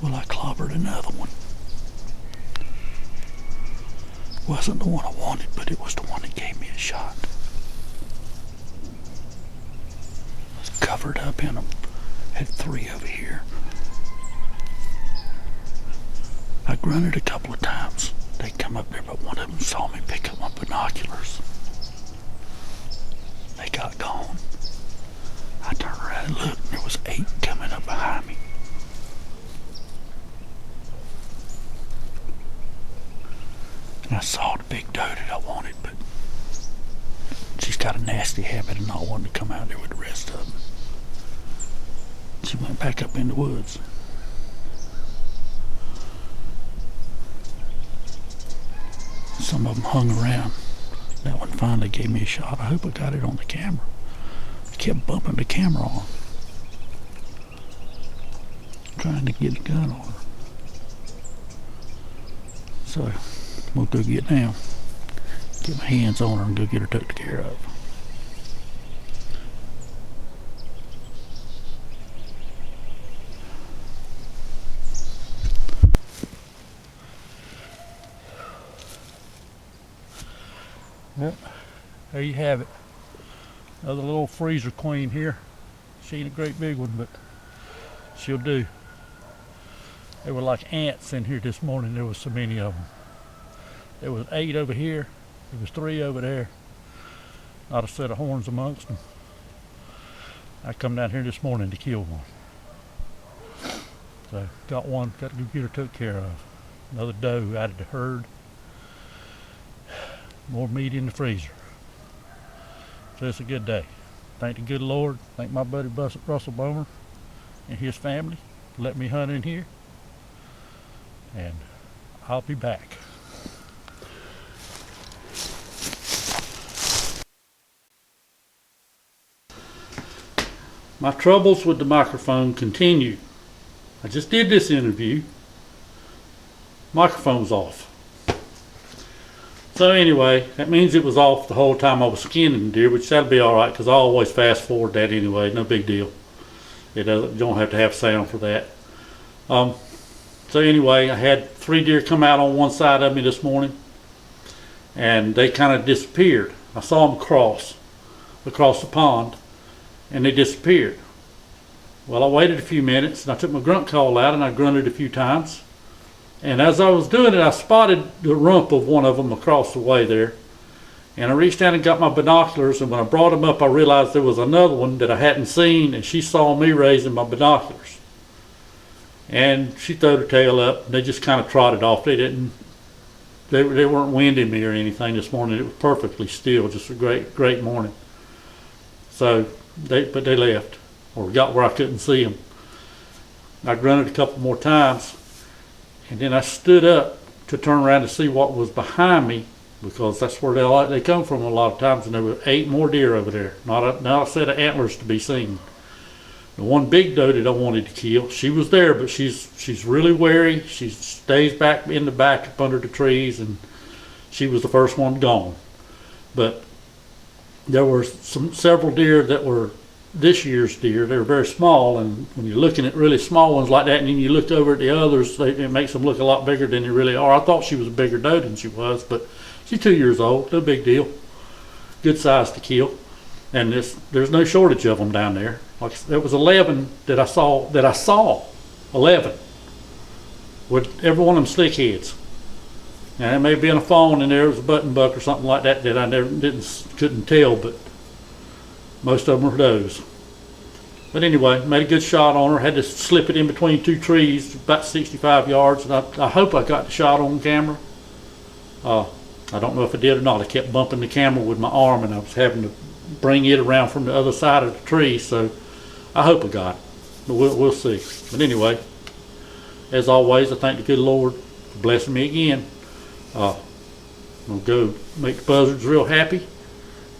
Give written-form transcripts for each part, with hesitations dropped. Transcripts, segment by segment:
Well, I clobbered another one. Wasn't the one I wanted, but it was the one that gave me a shot. I was covered up in them. Had 3 over here. I grunted a couple of times. They come up there, but one of them saw me pick up my binoculars. They got gone. I turned around and looked, and there was 8 coming up behind me. And I saw the big doe that I wanted, but she's got a nasty habit of not wanting to come out there with the rest of them. She went back up in the woods. Some of them hung around. That one finally gave me a shot. I hope I got it on the camera. I kept bumping the camera on, trying to get the gun on her. So we'll go get down, get my hands on her and go get her taken care of. Yep, there you have it. Another little freezer queen here. She ain't a great big one, but she'll do. They were like ants in here this morning. There was so many of them. There was 8 over here. There was 3 over there. Not a set of horns amongst them. I come down here this morning to kill one. So got one, got to go get her took care of. Another doe out of the herd. More meat in the freezer. So it's a good day. Thank the good Lord. Thank my buddy Russell Bomer and his family for letting me hunt in here. And I'll be back. My troubles with the microphone continue. I just did this interview. Microphone's off. So anyway, that means it was off the whole time I was skinning the deer, which that'll be all right because I always fast forward that anyway. No big deal. It doesn't. You don't have to have sound for that. So anyway, I had 3 deer come out on one side of me this morning, and they kind of disappeared. I saw them across the pond, and they disappeared. Well, I waited a few minutes, and I took my grunt call out, and I grunted a few times. And as I was doing it, I spotted the rump of one of them across the way there. And I reached down and got my binoculars, and when I brought them up, I realized there was another one that I hadn't seen, and she saw me raising my binoculars. And she throwed her tail up, and they just kind of trotted off. They weren't winding me or anything this morning. It was perfectly still, just a great morning. So, but they left, or got where I couldn't see them. I grunted a couple more times. And then I stood up to turn around to see what was behind me, because that's where they come from a lot of times. And there were 8 more deer over there, not a set of antlers to be seen. The one big doe that I wanted to kill, she was there, but she's really wary. She stays back in the back up under the trees, and she was the first one gone. But there were several deer that were this year's deer. They were very small, and when you're looking at really small ones like that, and then you look over at the others, it makes them look a lot bigger than they really are. I thought she was a bigger doe than she was, but she's 2 years old. No big deal. Good size to kill, and there's no shortage of them down there. Like, there was 11 that I saw 11 with every one of them slick heads. Now, there may be on a phone and there was a button buck or something like that I couldn't tell, but most of them were does. But anyway, made a good shot on her. Had to slip it in between 2 trees, about 65 yards. And I hope I got the shot on camera. I don't know if I did or not. I kept bumping the camera with my arm, and I was having to bring it around from the other side of the tree. So I hope I got it. But we'll see. But anyway, as always, I thank the good Lord for blessing me again. I'm going to go make the buzzards real happy.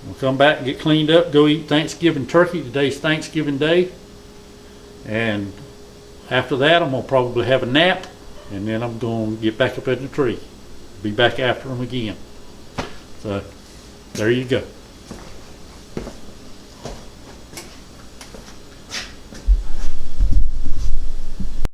We'll come back and get cleaned up, go eat Thanksgiving turkey. Today's Thanksgiving Day. And after that, I'm going to probably have a nap, and then I'm going to get back up in the tree. Be back after them again. So, there you go.